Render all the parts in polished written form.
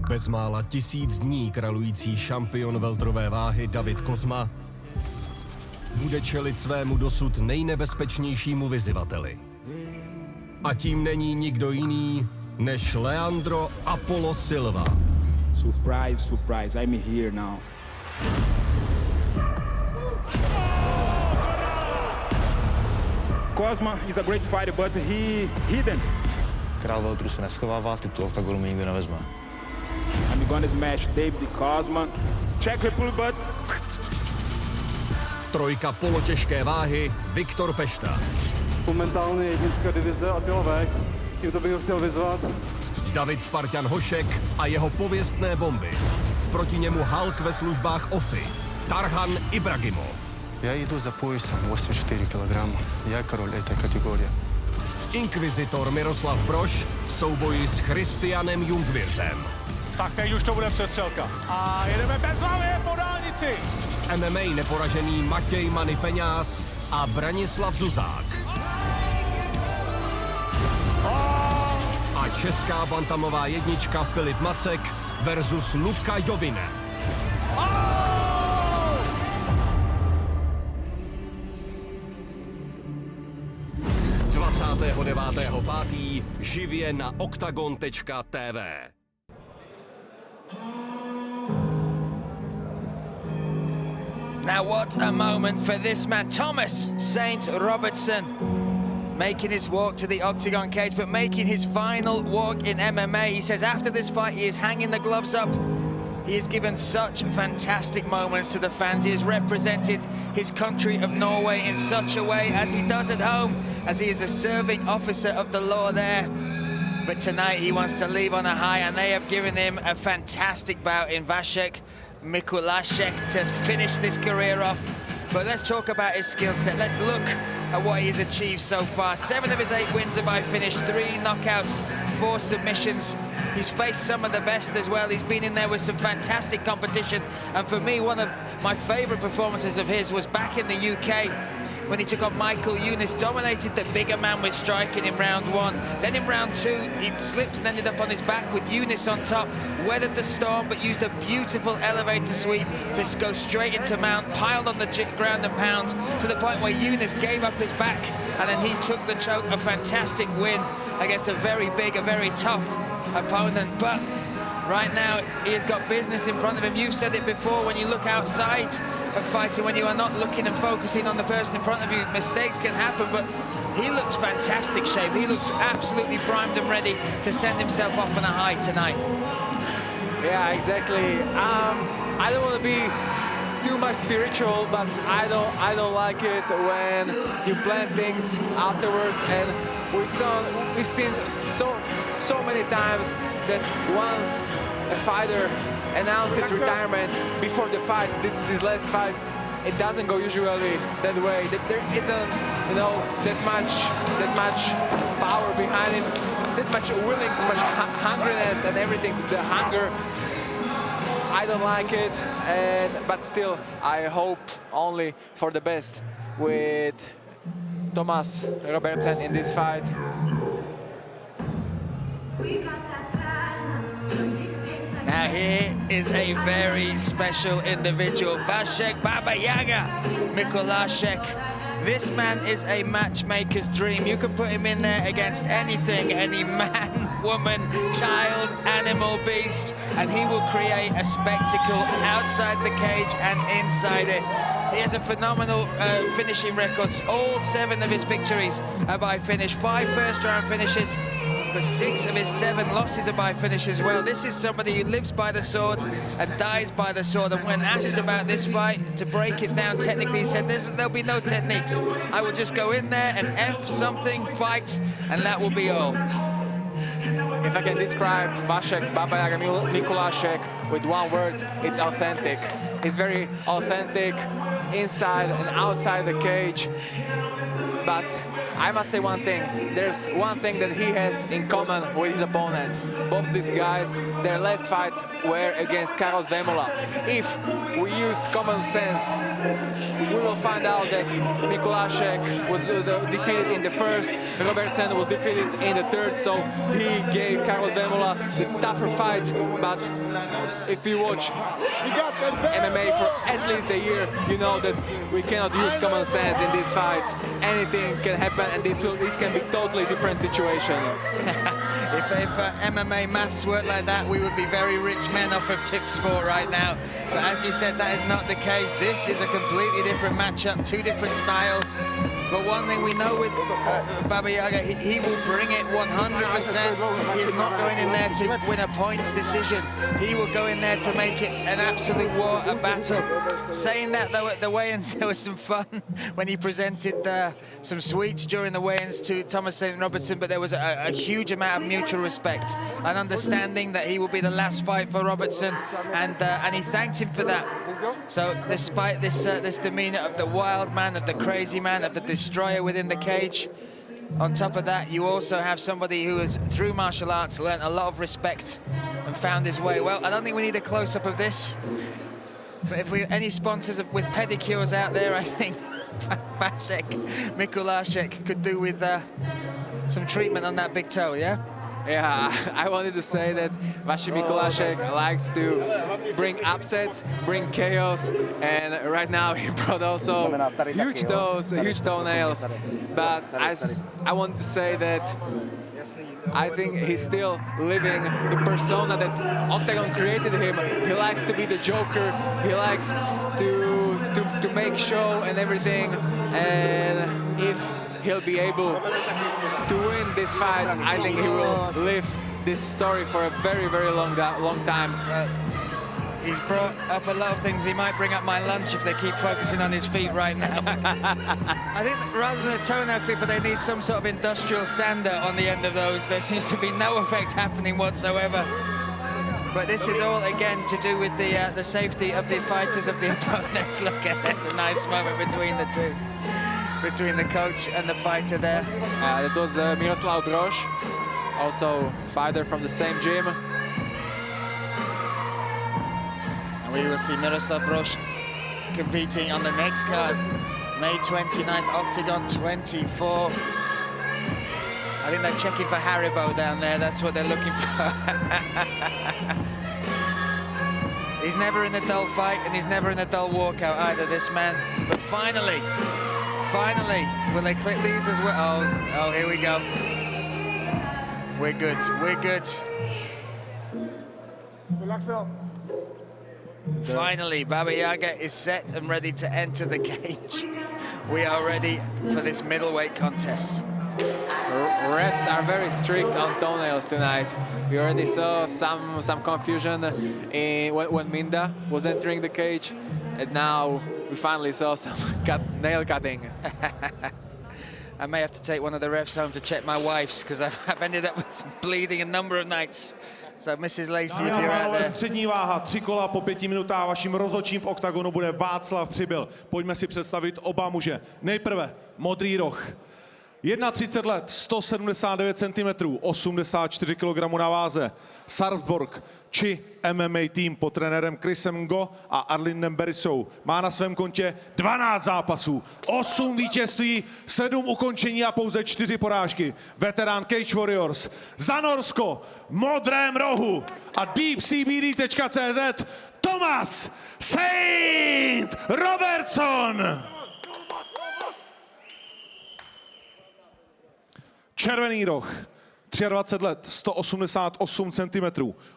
Bezmála 1000 dní kralující šampion welterové váhy David Kozma bude čelit svému dosud nejnebezpečnějšímu vyzývateli. A tím není nikdo jiný než Leandro Apollo Silva. Surprise, surprise, I'm here now. Kozma is a great fighter, but he hidden. Král welteru se neschovává, titul OKTAGONu mi nikdo nevezme. I'm gonna smash David Kozma. Check her pull butt. Trojka polotěžké váhy Viktor Pešta. Momentálně jednička divize Attila Vek. Tímto bych ho chtěl vyzvat. David Spartan Hošek a jeho pověstné bomby. Proti němu Hulk ve službách OFI. Tarhan Ibragimov. Я иду за поясом 84 килограмма. Я король этой категории. Inkvizitor Miroslav Brož v souboji s Christianem Jungwirtem. Tak teď už to bude přestřelka. A jedeme bez hlavy po dálnici. MMA neporažený Matěj Many Peňáz a Branislav Zuzák. A česká bantamová jednička Filip Macek versus Luka Jovine. 29.5. živě na oktagon.tv. Now what a moment for this man, Thomas St. Robertson, making his walk to the octagon cage, but making his final walk in MMA. He says after this fight he is hanging the gloves up. He has given such fantastic moments to the fans. He has represented his country of Norway in such a way as he does at home, as he is a serving officer of the law there. But tonight he wants to leave on a high, and they have given him a fantastic bout in Vaclav Mikulasek to finish this career off. But let's talk about his skill set. Let's look at what he's achieved so far. 7 of his 8 wins are by finish, 3 knockouts, 4 submissions. He's faced some of the best as well. He's been in there with some fantastic competition. And for me, one of my favorite performances of his was back in the UK when he took on Michael Eunice, dominated the bigger man with striking in round 1. Then in round 2, he slipped and ended up on his back with Eunice on top, weathered the storm, but used a beautiful elevator sweep to go straight into mount, piled on the ground and pound, to the point where Eunice gave up his back, and then he took the choke. A fantastic win against a very big, a very tough opponent. But right now, he has got business in front of him. You've said it before, when you look outside of fighting, when you are not looking and focusing on the person in front of you, mistakes can happen, but he looks fantastic shape. He looks absolutely primed and ready to send himself off on a high tonight. Yeah, exactly. I don't want to be too much spiritual, but I don't like it when you plan things afterwards, and we've seen so many times that once a fighter announces his retirement before the fight, this is his last fight, it doesn't go usually that way. That there isn't, you know, that much power behind him, that much willing, that much hungriness and everything. The hunger, I don't like it, but still, I hope only for the best with Thomas Robertsen in this fight. Now here is a very special individual, Vaclav Baba Yaga Mikulasek. This man is a matchmaker's dream. You can put him in there against anything, any man, woman, child, animal, beast, and he will create a spectacle outside the cage and inside it. He has a phenomenal finishing records. All 7 of his victories are by finish. 5 first-round finishes, but 6 of his 7 losses are by finish as well. This is somebody who lives by the sword and dies by the sword. And when asked about this fight, to break it down technically, he said there'll be no techniques. I will just go in there and F something, fight, and that will be all. If I can describe Vaclav Baba Yaga Mikulasek with one word, it's authentic. He's very authentic, inside and outside the cage. But I must say one thing. There's one thing that he has in common with his opponent. Both these guys, their last fight were against Carlos Vemola. If we use common sense, we will find out that Mikulasek was defeated in the first, Robertsen was defeated in the third, so he gave Carlos Vemola the tougher fight. But if you watch MMA for at least a year, you know that we cannot use common sense in these fights. Anything can happen, and this can be totally different situation. If MMA maths worked like that, we would be very rich men off of tip sport right now. But as you said, that is not the case. This is a completely different matchup, two different styles. But one thing we know with Baba Yaga, he will bring it 100%. He is not going in there to win a points decision. He will go in there to make it an absolute war, a battle. Saying that, though, at the weigh-ins, there was some fun when he presented some sweets during the weigh-ins to Thomas and Robertson, but there was a huge amount of mutual respect and understanding that he will be the last fight for Robertson, and he thanked him for that. So despite this demeanor of the wild man, of the crazy man, of the destroyer within the cage, on top of that, you also have somebody who has, through martial arts, learned a lot of respect and found his way. Well, I don't think we need a close-up of this, but if we any sponsors with pedicures out there, I think Mikulasek could do with some treatment on that big toe, yeah? Yeah, I wanted to say that Mikulasek likes to bring upsets, bring chaos, and right now he brought also huge toes, huge toenails. But I wanted to say that I think he's still living the persona that OKTAGON created him. He likes to be the Joker. He likes to make show and everything. And if he'll be able to win this fight, I think he will live this story for a very, very long time. He's brought up a lot of things. He might bring up my lunch if they keep focusing on his feet right now. I think rather than a toenail clipper, they need some sort of industrial sander on the end of those. There seems to be no effect happening whatsoever. But this is all, again, to do with the safety of the fighters, of the opponents. Look at that's a nice moment between the two, between the coach and the fighter there. That was Miroslav Brož, also fighter from the same gym. We will see Miroslav Brož competing on the next card, May 29th, OKTAGON 24. I think they're checking for Haribo down there. That's what they're looking for. He's never in a dull fight, and he's never in a dull walkout either, this man. But finally, will they click these as well? Oh, here we go. We're good, we're good. Finally, Baba Yaga is set and ready to enter the cage. We are ready for this middleweight contest. Refs are very strict on toenails tonight. We already saw some confusion when Minda was entering the cage, and now we finally saw some nail cutting. I may have to take one of the refs home to check my wife's, because I've ended up with bleeding a number of nights. So Mrs. Lacey, if you're out there. Střední váha, 3 kola po 5 minutách. Vaším rozhodčím v OKTAGONu bude Václav Přibyl. Pojďme si představit oba muže. Nejprve modrý roh. 31 let, 179 cm, 84 kg na váze. Sarpsborg či MMA tým pod trenérem Chrisem Ngo a Arlindem Berisou má na svém kontě 12 zápasů, 8 vítězství, 7 ukončení a pouze 4 porážky. Veterán Cage Warriors za Norsko v modrém rohu a deepcbd.cz Thomas Saint Robertson. Červený roh, 23 let, 188 cm,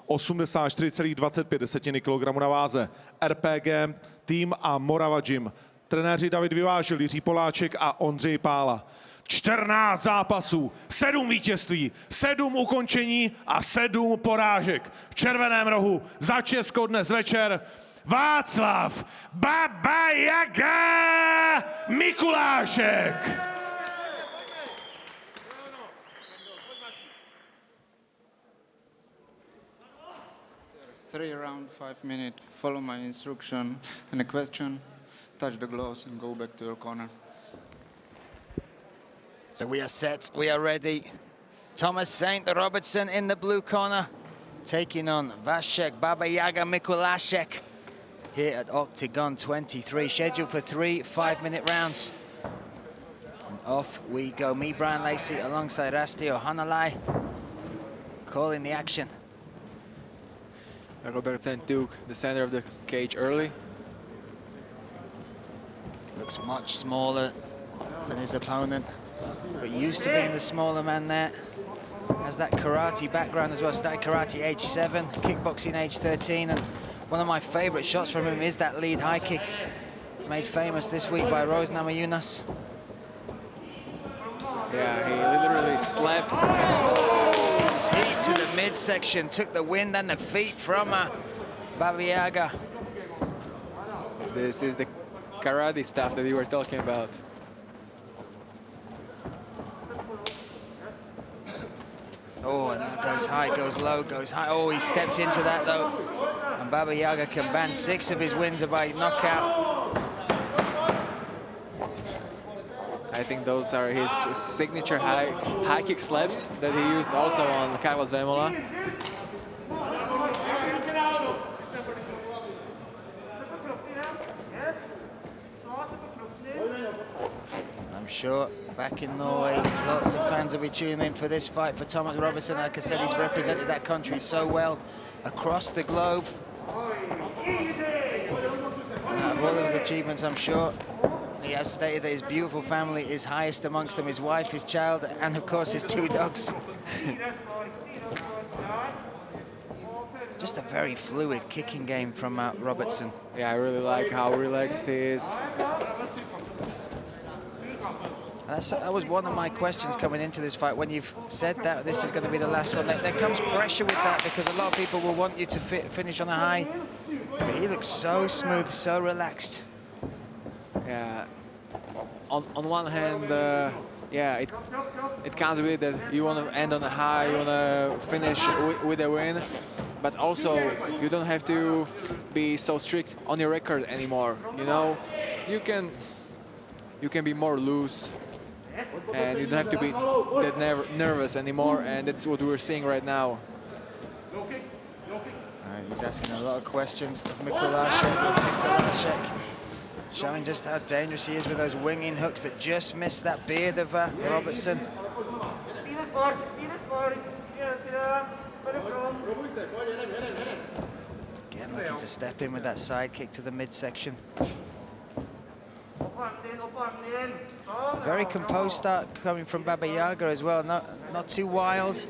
84,25 kg na váze. RPG, tým a Morava Gym. Trenéři David Vyvážil, Jiří Poláček a Ondřej Pála. 14 zápasů, 7 vítězství, 7 ukončení a 7 porážek. V červeném rohu za Česko dnes večer Václav Baba Yaga Mikulasek. 3 round, 5 minute, follow my instruction. And a question, touch the gloves and go back to your corner. So we are set, we are ready. Thomas Saint Robertson in the blue corner, taking on Vaclav, Baba Yaga, Mikulasek here at Octagon 23, scheduled for 3 5-minute rounds. And off we go. Me, Brian Lacey, alongside Rastio Hanalai, calling the action. Robertsen took the center of the cage early. Looks much smaller than his opponent, but used to being the smaller man there. Has that karate background as well. Started karate age 7, kickboxing age 13, and one of my favorite shots from him is that lead high kick, made famous this week by Rose Namajunas. Yeah, he literally slapped. Teed to the midsection, took the wind and the feet from Baba Yaga. This is the karate stuff that you were talking about. Oh, and that goes high, goes low, goes high. Oh, he stepped into that though. And Baba Yaga can ban 6 of his wins by knockout. I think those are his signature high kick slaps that he used also on Carlos Vemola. I'm sure back in Norway, lots of fans will be tuning in for this fight for Thomas Robertson. Like I said, he's represented that country so well across the globe. Out of all of his achievements, I'm sure he has stated that his beautiful family is highest amongst them, his wife, his child, and of course his 2 dogs. Just a very fluid kicking game from Robertson. Yeah, I really like how relaxed he is. That was one of my questions coming into this fight. When you've said that this is going to be the last one, there comes pressure with that because a lot of people will want you to finish on a high. But he looks so smooth, so relaxed. Yeah. On one hand, yeah, it comes with it that you want to end on a high, you want to finish with a win, but also you don't have to be so strict on your record anymore. You know, you can be more loose, and you don't have to be that nervous anymore, and that's what we're seeing right now. He's asking a lot of questions of Mikulasek. Showing just how dangerous he is with those winging hooks that just missed that beard of Robertson. Again, looking to step in with that side kick to the midsection. Very composed start coming from Baba Yaga as well, not too wild.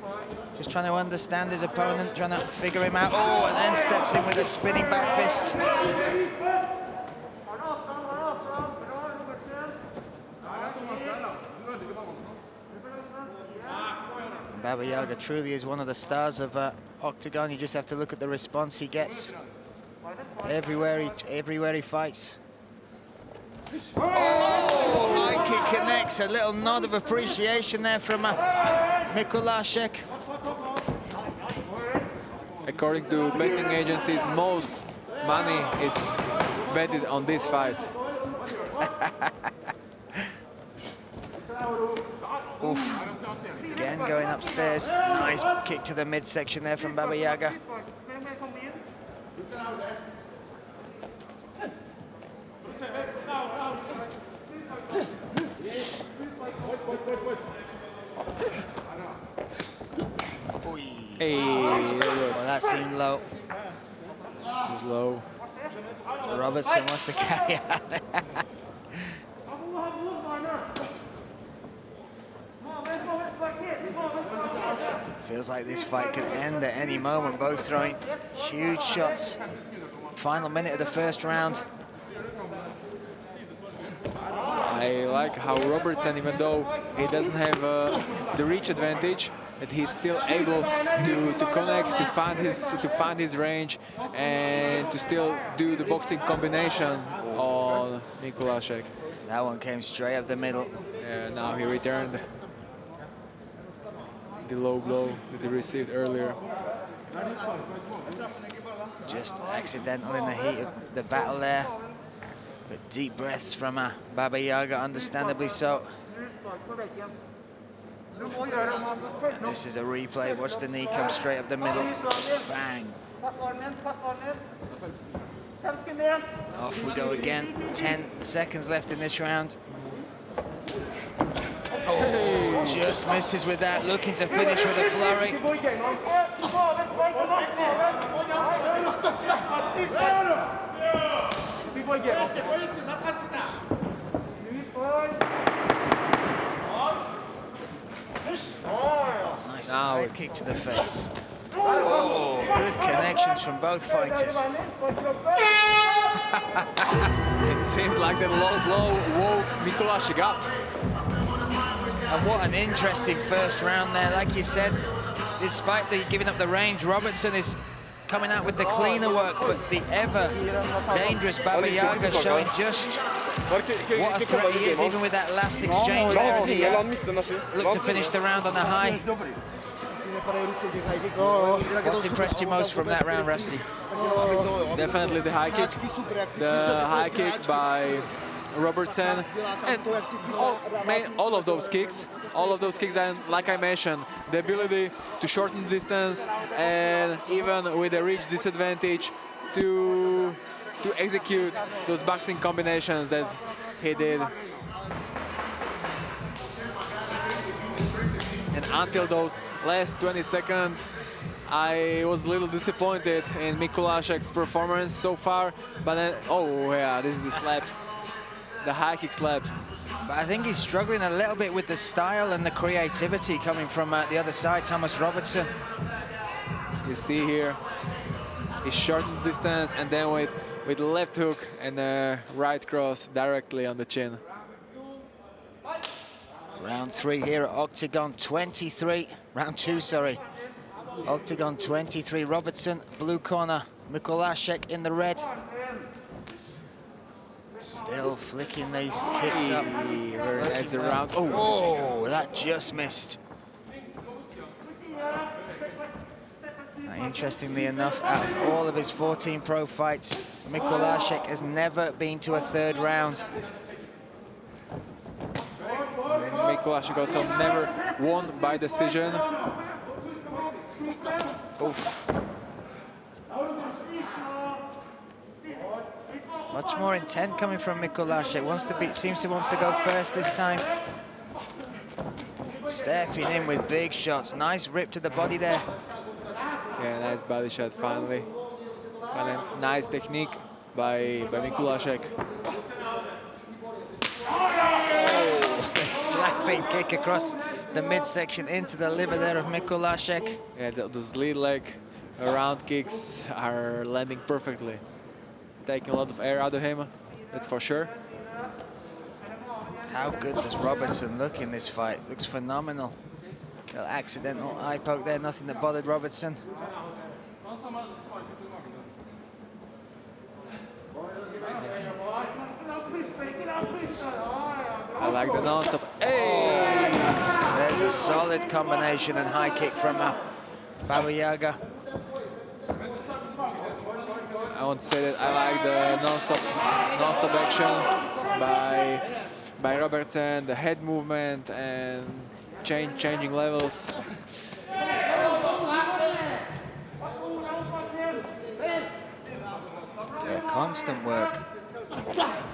Just trying to understand his opponent, trying to figure him out. Oh, and then steps in with a spinning back fist. Baba Yaga truly is one of the stars of Octagon. You just have to look at the response he gets everywhere he fights. Oh, high kick connects. A little nod of appreciation there from Mikulasek. According to betting agencies, most money is betted on this fight. Oof. Again going upstairs. Nice kick to the midsection there from Baba Yaga. Hey, well, that seemed low. It was low. Robertson wants to carry out. Feels like this fight could end at any moment. Both throwing huge shots. Final minute of the first round. I like how Robertson, even though he doesn't have the reach advantage, that he's still able to connect, to find his range, and to still do the boxing combination on Mikulasek. That one came straight up the middle. Yeah, now he returned the low blow that he received earlier. Just accidental in the heat of the battle there. But deep breaths from Baba Yaga, understandably so. And this is a replay. Watch the knee come straight up the middle. Bang. Off we go again. 10 seconds left in this round. Oh, just misses with that. Looking to finish with a flurry. Nice side kick to the face. Oh, good connections from both fighters. It seems like that low blow woke Mikulasek up. And what an interesting first round there. Like you said, despite the giving up the range, Robertson is coming out with the cleaner work, but the ever dangerous Baba Yaga showing just what a threat he is, even with that last exchange there. And he looked to finish the round on a high. What's impressed you most from that round, Rusty? Definitely the high kick. The high kick by Robertsen, and all of those kicks, and like I mentioned, the ability to shorten the distance, and even with a reach disadvantage to execute those boxing combinations that he did. And until those last 20 seconds, I was a little disappointed in Mikulasek's performance so far, but then, oh yeah, this is the slap. The high kick slap. But I think he's struggling a little bit with the style and the creativity coming from the other side, Thomas Robertson. You see here, he shortened distance, and then with left hook and a right cross directly on the chin. Round 3 here at Octagon 23. Round 2, sorry. Octagon 23. Robertson, blue corner. Mikulasek in the red. Still flicking these kicks up. Very nice round. Oh, that just missed. Interestingly enough, out of all of his 14 pro fights, Mikulasek has never been to a third round. And Mikulasek also never won by decision. Oof. Much more intent coming from Mikulasek. Seems to want to go first this time. Stepping in with big shots. Nice rip to the body there. Yeah, nice body shot finally. And then nice technique by Mikulasek. Oh, a slapping kick across the midsection into the liver there of Mikulasek. Yeah, those lead leg round kicks are landing perfectly. Taking a lot of air out of him, that's for sure. How good does Robertson look in this fight? Looks phenomenal. Little accidental eye poke there, nothing that bothered Robertson. I like the non-stop. Hey! There's a solid combination and high kick from Baba Yaga. I want to say that I like the non-stop action by Robertson, the head movement and changing levels. Yeah, constant work.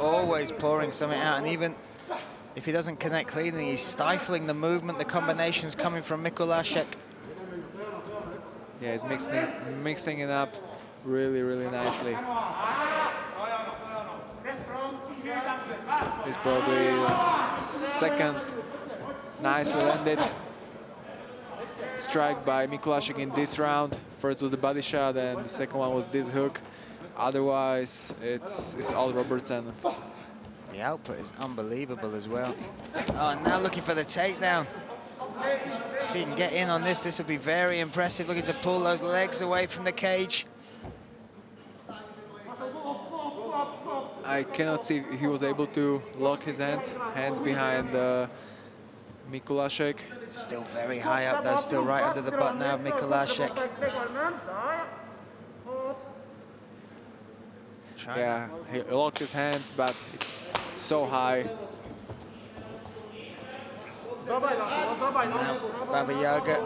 Always pouring something out, and even if he doesn't connect cleanly, he's stifling the movement, the combinations coming from Mikulasek. Yeah, he's mixing it up really, really nicely. It's probably second nicely landed strike by Mikulasek in this round. First was the body shot, and the second one was this hook. Otherwise, it's all Robertson. The output is unbelievable as well. Oh, now looking for the takedown. If he can get in on this, this would be very impressive. Looking to pull those legs away from the cage. I cannot see if he was able to lock his hands behind Mikulasek. Still very high up though, still right under the butt now of Mikulasek. Yeah, he locked his hands, but it's so high. Baba Yaga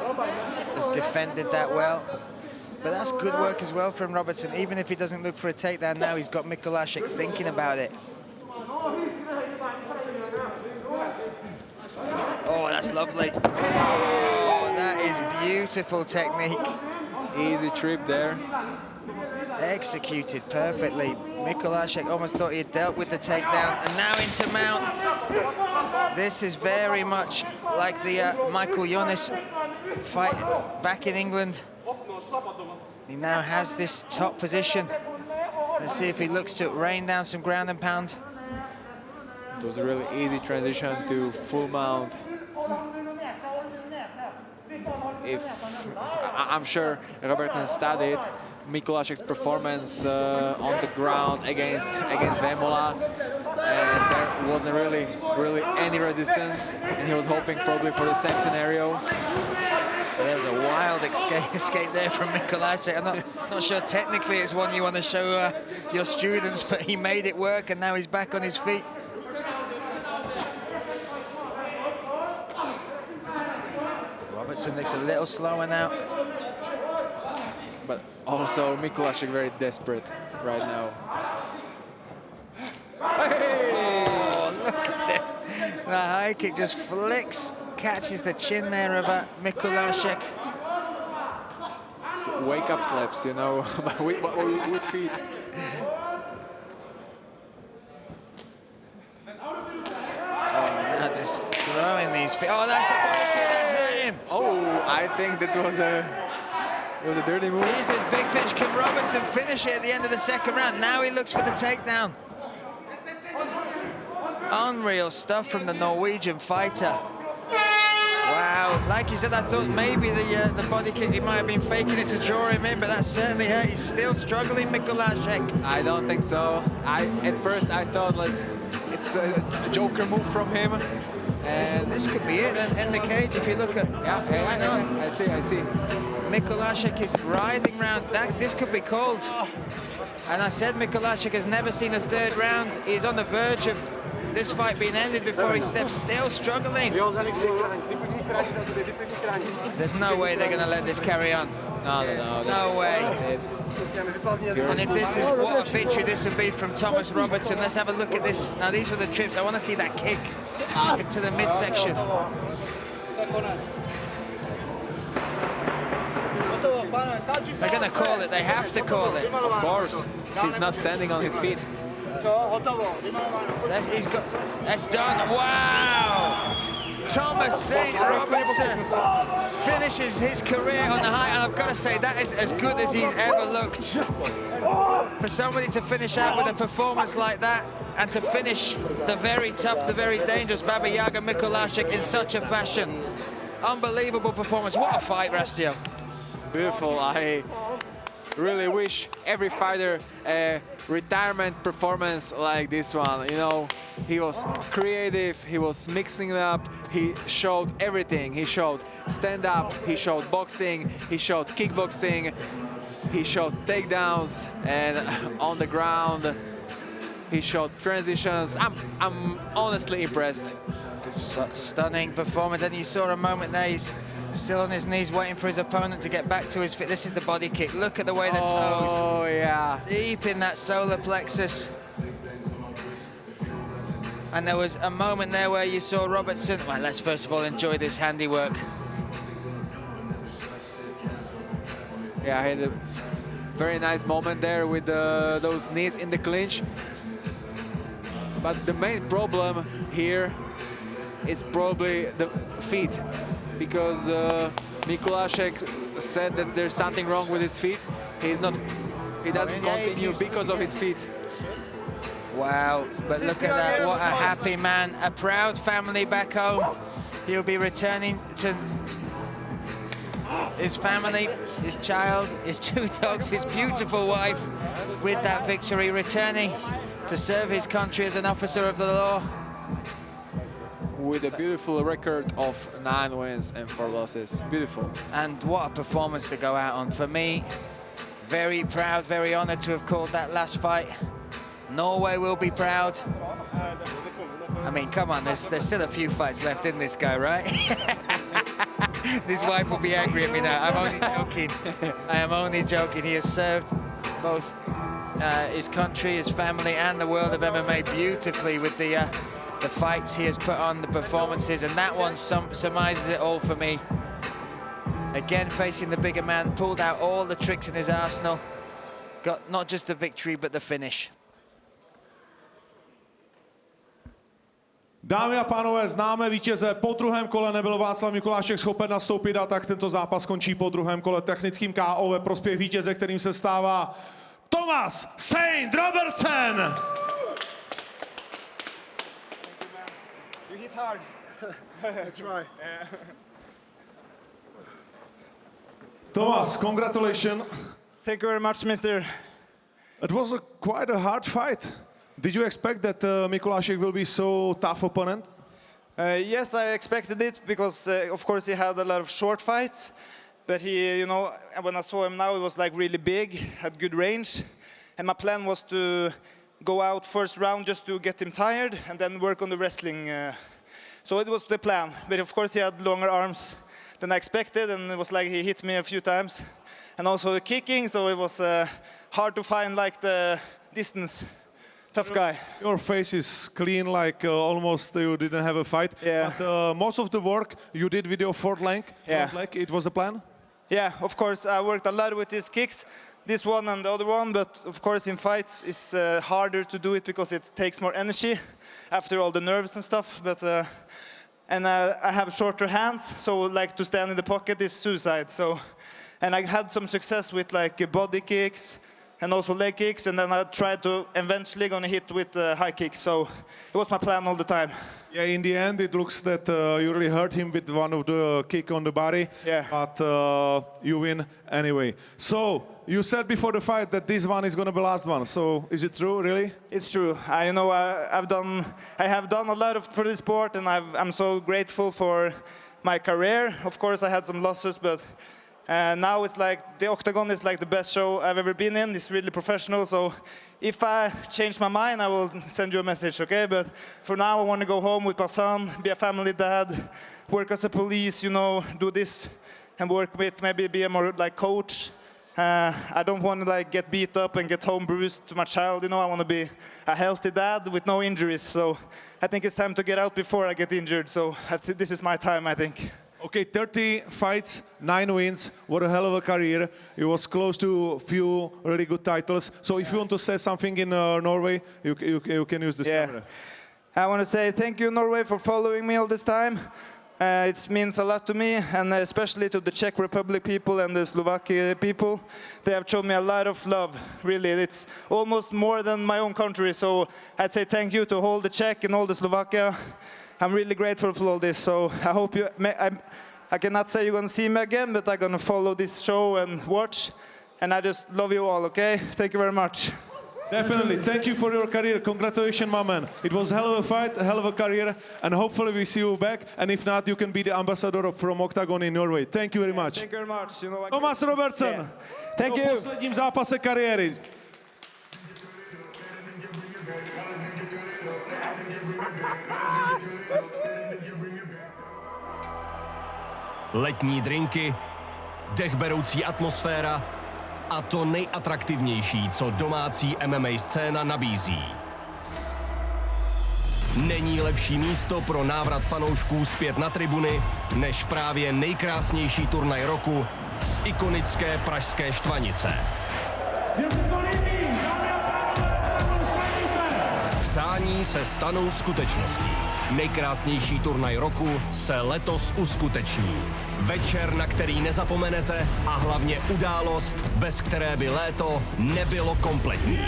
has defended that well. But that's good work as well from Robertson. Even if he doesn't look for a takedown now, he's got Mikulasek thinking about it. Oh, that's lovely. Oh, that is beautiful technique. Easy trip there. Executed perfectly. Mikulasek almost thought he had dealt with the takedown, and now into mount. This is very much like the Michael Jonas fight back in England. He now has this top position. Let's see if he looks to rain down some ground and pound. It was a really easy transition to full mount. I'm sure Robertson studied Mikulasek's performance on the ground against Vemola, and there wasn't really any resistance, and he was hoping probably for the same scenario. There's a wild escape there from Mikulasek. I'm not sure technically it's one you want to show your students, but he made it work, and now he's back on his feet. Robertson looks a little slower now. But also Mikulasek very desperate right now. Hey! Oh, look at it. The high kick just flicks, catches the chin there of Mikulasek. So wake up slaps, you know, with feet. Oh, now just throwing these feet. Oh, that's hurt him. Oh, I think that was a dirty move. He says, big fish, can Robertson finish it at the end of the second round? Now he looks for the takedown. Unreal stuff from the Norwegian fighter. Wow, like you said, I thought maybe the body kick, he might have been faking it to draw him in, but that certainly hurt. He's still struggling, Mikulasek. I don't think so. At first I thought like it's a joker move from him. And this could be it in the cage if you look at what's going on. I see. Mikulasek is writhing round. This could be called. And I said Mikulasek has never seen a third round. He's on the verge of this fight being ended before he steps, still struggling. There's no way they're going to let this carry on. No way. And if this is what a victory this would be from Thomas Robertson, let's have a look at this. Now these were the trips. I want to see that kick into the midsection. They're going to call it. They have to call it. Of course. He's not standing on his feet. That's done. Wow! Thomas St. Robertson finishes his career on the high, and I've got to say that is as good as he's ever looked. For somebody to finish out with a performance like that, and to finish the very tough, the very dangerous Baba Yaga Mikulasek in such a fashion. Unbelievable performance. What a fight, Rastio. Beautiful. I really wish every fighter a retirement performance like this one. You know, he was creative, he was mixing it up, he showed everything. He showed stand-up, he showed boxing, he showed kickboxing, he showed takedowns, and on the ground he showed transitions. I'm honestly impressed. Stunning performance, and you saw a moment there, he's still on his knees waiting for his opponent to get back to his feet. This is the body kick. Look at the way the toes. Oh, yeah. Deep in that solar plexus. And there was a moment there where you saw Robertson. Well, let's first of all enjoy this handiwork. Yeah, I had a very nice moment there with those knees in the clinch. But the main problem here is probably the feet, because Mikulasek said that there's something wrong with his feet. He doesn't continue because of his feet. Wow, but look at that, what a happy man, a proud family back home. He'll be returning to his family, his child, his 2 dogs, his beautiful wife, with that victory, returning to serve his country as an officer of the law. With a beautiful record of 9 wins and 4 losses. Beautiful. And what a performance to go out on. For me, very proud, very honored to have called that last fight. Norway will be proud. I mean, come on, there's still a few fights left in this guy, right? His wife will be angry at me now. I'm only joking. I am only joking. He has served both his country, his family, and the world of MMA beautifully with the fights he has put on, the performances, and that one surmises it all for me. Again, facing the bigger man, pulled out all the tricks in his arsenal. Got not just the victory, but the finish. Dámy a pánové, známe vítěze. Po druhém kole nebyl Václav Mikulášek schopen nastoupit a tak tento zápas končí po druhém kole technickým KO ve prospěch vítěze, kterým se stává Thomas Saint Robertsen. You hit hard. That's right. Thomas, congratulations. Thank you very much, mister. It was quite a hard fight. Did you expect that Mikulášek will be so tough opponent? Yes, I expected it because, of course, he had a lot of short fights. But he, you know, when I saw him now, he was like really big, had good range. And my plan was to go out first round just to get him tired and then work on the wrestling. So it was the plan. But of course, he had longer arms than I expected, and it was like he hit me a few times. And also the kicking, so it was hard to find like the distance. Tough guy. Your face is clean, like almost you didn't have a fight. Yeah. But most of the work you did with your front leg. It was the plan? Yeah, of course. I worked a lot with his kicks, this one and the other one. But of course, in fights, it's harder to do it because it takes more energy after all the nerves and stuff. But and I have shorter hands, so like to stand in the pocket is suicide. So, and I had some success with like body kicks and also leg kicks, and then I tried to eventually gonna hit with high kicks. So it was my plan all the time. Yeah, in the end, it looks that you really hurt him with one of the kick on the body. Yeah. But you win anyway. So you said before the fight that this one is gonna be the last one. So is it true, really? It's true. I have done a lot for the sport, and I'm so grateful for my career. Of course, I had some losses, but. Now it's like the Octagon is like the best show I've ever been in. It's really professional. So if I change my mind, I will send you a message, okay? But for now, I want to go home with my son, be a family dad, work as a police, you know, do this and work with maybe be a more like coach. I don't want to like get beat up and get home bruised to my child. You know, I want to be a healthy dad with no injuries. So I think it's time to get out before I get injured. So this is my time, I think. Okay, 30 fights, 9 wins. What a hell of a career. He was close to a few really good titles. So if you want to say something in Norway, you can use this camera. I want to say thank you, Norway, for following me all this time. It means a lot to me, and especially to the Czech Republic people and the Slovakia people. They have shown me a lot of love, really. It's almost more than my own country. So I'd say thank you to all the Czech and all the Slovakia. I'm really grateful for all this, so I hope you. I cannot say you're gonna see me again, but I'm gonna follow this show and watch. And I just love you all. Okay, thank you very much. Definitely. Thank you for your career. Congratulations, my man. It was a hell of a fight, a hell of a career, and hopefully we see you back. And if not, you can be the ambassador from Octagon in Norway. Thank you very much. Thank you very much. You know, Thomas Robertsen. Yeah. Thank you. V posledním zápase kariéry. Letní drinky, dechberoucí atmosféra a to nejatraktivnější, co domácí MMA scéna nabízí. Není lepší místo pro návrat fanoušků zpět na tribuny, než právě nejkrásnější turnaj roku z ikonické pražské Štvanice. Přání se stanou skutečností. Nejkrásnější turnaj roku se letos uskuteční. Večer, na který nezapomenete, a hlavně událost, bez které by léto nebylo kompletní.